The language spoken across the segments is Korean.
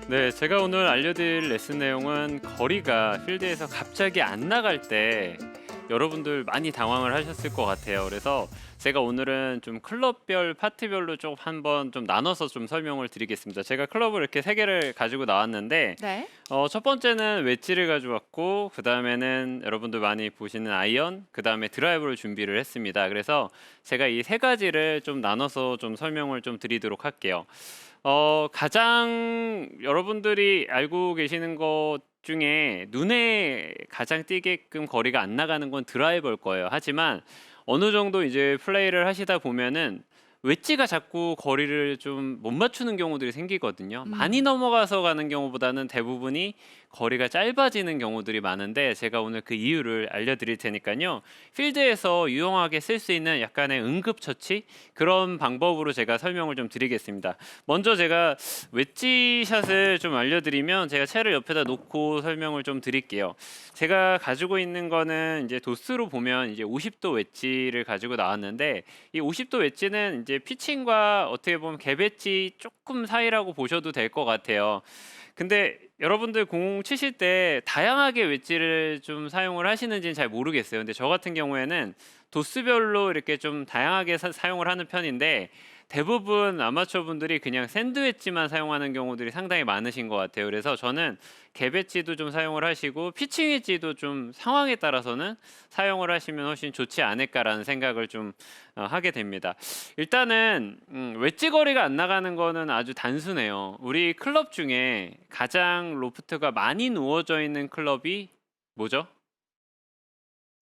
네, 제가 오늘 알려드릴 레슨 내용은 거리가 필드에서 갑자기 안 나갈 때 여러분들 많이 당황을 하셨을 것 같아요. 그래서 제가 오늘은 좀 클럽별 파트별로 좀 한번 좀 나눠서 좀 설명을 드리겠습니다. 제가 클럽을 이렇게 세 개를 가지고 나왔는데 네. 첫 번째는 웨지를 가져왔고 그 다음에는 여러분들 많이 보시는 아이언, 그 다음에 드라이버를 준비를 했습니다. 그래서 제가 이 세 가지를 좀 나눠서 좀 설명을 좀 드리도록 할게요. 가장 여러분들이 알고 계시는 것 중에 눈에 가장 띄게끔 거리가 안 나가는 건 드라이버일 거예요. 하지만 어느 정도 이제 플레이를 하시다 보면은 웨지가 자꾸 거리를 좀 못 맞추는 경우들이 생기거든요. 많이 음. 넘어가서 가는 경우보다는 대부분이 거리가 짧아지는 경우들이 많은데 제가 오늘 그 이유를 알려드릴 테니까요. 필드에서 유용하게 쓸 수 있는 약간의 응급처치 그런 방법으로 제가 설명을 좀 드리겠습니다. 먼저 제가 웨지샷을 좀 알려드리면 제가 채를 옆에다 놓고 설명을 좀 드릴게요. 제가 가지고 있는 거는 이제 도스로 보면 이제 50도 웨지를 가지고 나왔는데 이 50도 웨지는 이제 피칭과 어떻게 보면 갭 웨지 조금 사이라고 보셔도 될 것 같아요. 근데 여러분들 공 치실 때 다양하게 웨지를 좀 사용을 하시는지는 잘 모르겠어요. 근데 저 같은 경우에는 도스별로 이렇게 좀 다양하게 사용을 하는 편인데 대부분 아마추어 분들이 그냥 샌드 웨지만 사용하는 경우들이 상당히 많으신 것 같아요. 그래서 저는 갭 웨지도 좀 사용을 하시고 피칭 웨지도 좀 상황에 따라서는 사용을 하시면 훨씬 좋지 않을까라는 생각을 좀 하게 됩니다. 일단은 웨지 거리가 안 나가는 거는 아주 단순해요. 우리 클럽 중에 가장 로프트가 많이 누워져 있는 클럽이 뭐죠?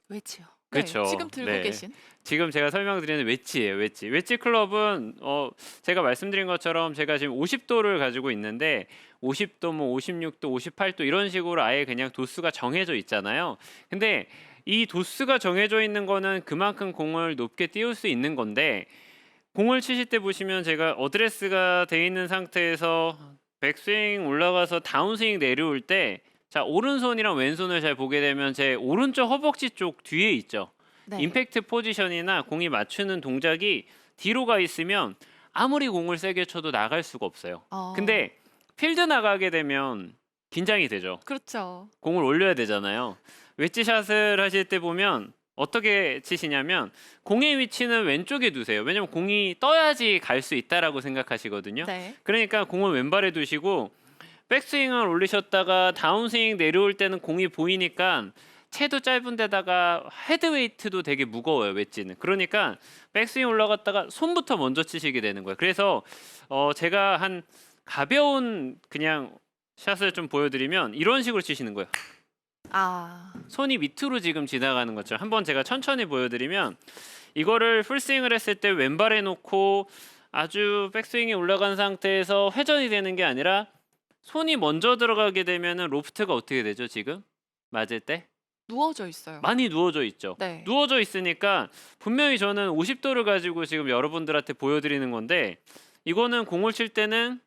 웨지요. 네. 지금 그렇죠. 들고 네. 계신. 지금 제가 설명드리는 웨지예요, 웨지. 웨지 클럽은 제가 말씀드린 것처럼 제가 지금 50도를 가지고 있는데 50도, 뭐 56도, 58도 이런 식으로 아예 그냥 도수가 정해져 있잖아요. 근데 이 도수가 정해져 있는 거는 그만큼 공을 높게 띄울 수 있는 건데 공을 치실 때 보시면 제가 어드레스가 돼 있는 상태에서 백스윙 올라가서 다운스윙 내려올 때 자, 오른손이랑 왼손을 잘 보게 되면 제 오른쪽 허벅지 쪽 뒤에 있죠. 네. 임팩트 포지션이나 공이 맞추는 동작이 뒤로 가 있으면 아무리 공을 세게 쳐도 나갈 수가 없어요. 어. 근데 필드 나가게 되면 긴장이 되죠. 그렇죠. 공을 올려야 되잖아요. 웨지샷을 하실 때 보면 어떻게 치시냐면 공의 위치는 왼쪽에 두세요. 왜냐면 공이 떠야지 갈 수 있다라고 생각하시거든요. 네. 그러니까 공을 왼발에 두시고 백스윙을 올리셨다가 다운스윙 내려올 때는 공이 보이니까 채도 짧은 데다가 헤드웨이트도 되게 무거워요, 웨지는. 그러니까 백스윙 올라갔다가 손부터 먼저 치시게 되는 거예요. 그래서 제가 한 가벼운 그냥 샷을 좀 보여드리면 이런 식으로 치시는 거예요. 아. 손이 밑으로 지금 지나가는 것처럼 한번 제가 천천히 보여드리면 이거를 풀스윙을 했을 때 왼발에 놓고 아주 백스윙이 올라간 상태에서 회전이 되는 게 아니라 손이 먼저 들어가게 되면은 로프트가 어떻게 되죠, 지금? 맞을 때? 누워져 있어요. 많이 누워져 있죠. 네. 누워져 있으니까 분명히 저는 50도를 가지고 지금 여러분들한테 보여드리는 건데 이거는 공을 칠 때는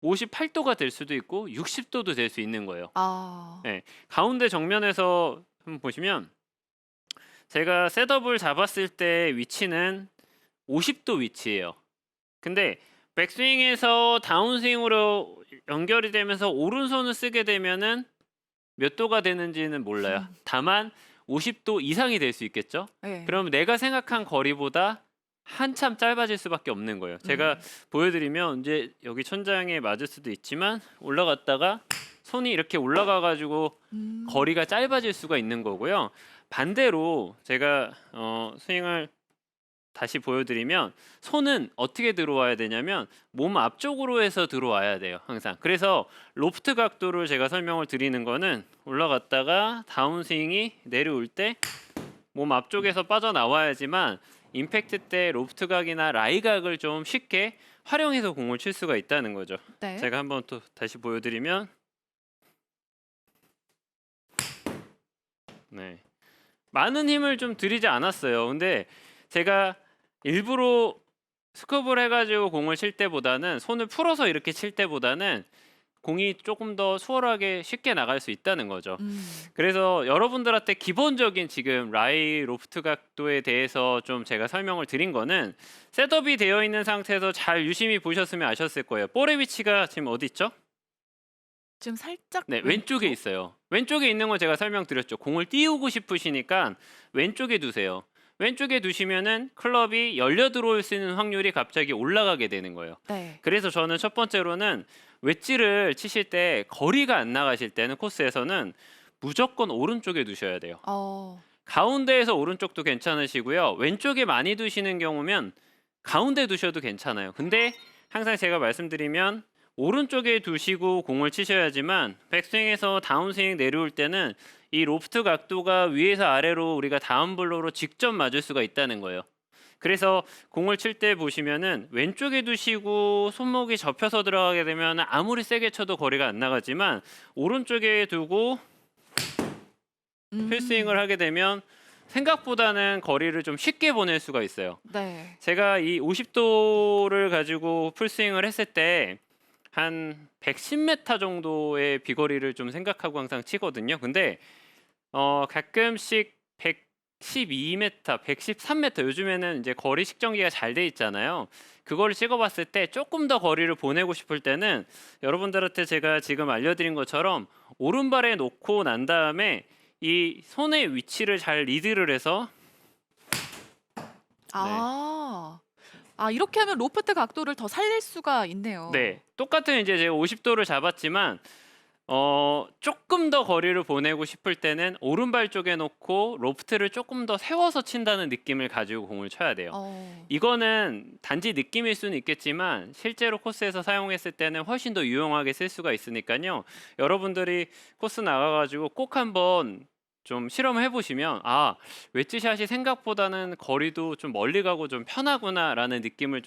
58도가 될 수도 있고 60도도 될 수 있는 거예요. 아. 네, 가운데 정면에서 한번 보시면 제가 셋업을 잡았을 때 위치는 50도 위치예요. 근데 백스윙에서 다운스윙으로 연결이 되면서 오른손을 쓰게 되면은 몇 도가 되는지는 몰라요. 다만 50도 이상이 될 수 있겠죠. 네. 그럼 내가 생각한 거리보다 한참 짧아질 수밖에 없는 거예요. 제가 보여드리면 이제 여기 천장에 맞을 수도 있지만 올라갔다가 손이 이렇게 올라가 가지고 음. 거리가 짧아질 수가 있는 거고요. 반대로 제가 스윙을 다시 보여드리면 손은 어떻게 들어와야 되냐면 몸 앞쪽으로 해서 들어와야 돼요, 항상. 그래서 로프트 각도를 제가 설명을 드리는 거는 올라갔다가 다운스윙이 내려올 때 몸 앞쪽에서 빠져나와야지만 임팩트 때 로프트 각이나 라이 각을 좀 쉽게 활용해서 공을 칠 수가 있다는 거죠. 네. 제가 한번 또 다시 보여드리면 네, 많은 힘을 좀 들이지 않았어요. 근데 제가 일부러 스컵을 해가지고 공을 칠 때보다는 손을 풀어서 이렇게 칠 때보다는 공이 조금 더 수월하게 쉽게 나갈 수 있다는 거죠. 음. 그래서 여러분들한테 기본적인 지금 라이 로프트 각도에 대해서 좀 제가 설명을 드린 거는 셋업이 되어 있는 상태에서 잘 유심히 보셨으면 아셨을 거예요. 볼의 위치가 지금 어디 있죠? 지금 살짝 네, 왼쪽에 왼쪽? 있어요. 왼쪽에 있는 건 제가 설명드렸죠. 공을 띄우고 싶으시니까 왼쪽에 두세요. 왼쪽에 두시면은 클럽이 열려 들어올 수 있는 확률이 갑자기 올라가게 되는 거예요. 네. 그래서 저는 첫 번째로는 웨지를 치실 때 거리가 안 나가실 때는 코스에서는 무조건 오른쪽에 두셔야 돼요. 어. 가운데에서 오른쪽도 괜찮으시고요. 왼쪽에 많이 두시는 경우면 가운데 두셔도 괜찮아요. 근데 항상 제가 말씀드리면 오른쪽에 두시고 공을 치셔야지만 백스윙에서 다운스윙 내려올 때는 이 로프트 각도가 위에서 아래로 우리가 다운블로로 직접 맞을 수가 있다는 거예요. 그래서 공을 칠 때 보시면은 왼쪽에 두시고 손목이 접혀서 들어가게 되면 아무리 세게 쳐도 거리가 안 나가지만 오른쪽에 두고 필스윙을 음. 하게 되면 생각보다는 거리를 좀 쉽게 보낼 수가 있어요. 네. 제가 이 50도를 가지고 풀스윙을 했을 때 한 110m 정도의 비거리를 좀 생각하고 항상 치거든요. 근데 가끔씩 112m, 113m 요즘에는 이제 거리 측정기가 잘 돼 있잖아요. 그거를 찍어봤을 때 조금 더 거리를 보내고 싶을 때는 여러분들한테 제가 지금 알려드린 것처럼 오른발에 놓고 난 다음에 이 손의 위치를 잘 리드를 해서 아. 아 이렇게 하면 로프트 각도를 더 살릴 수가 있네요. 네, 똑같은 이제 제가 50도를 잡았지만 조금 더 거리를 보내고 싶을 때는 오른발 쪽에 놓고 로프트를 조금 더 세워서 친다는 느낌을 가지고 공을 쳐야 돼요. 어. 이거는 단지 느낌일 수는 있겠지만 실제로 코스에서 사용했을 때는 훨씬 더 유용하게 쓸 수가 있으니까요. 여러분들이 코스 나가가지고 꼭 한번 좀 실험을 해보시면 웨지샷이 생각보다는 거리도 좀 멀리 가고 좀 편하구나라는 느낌을 좀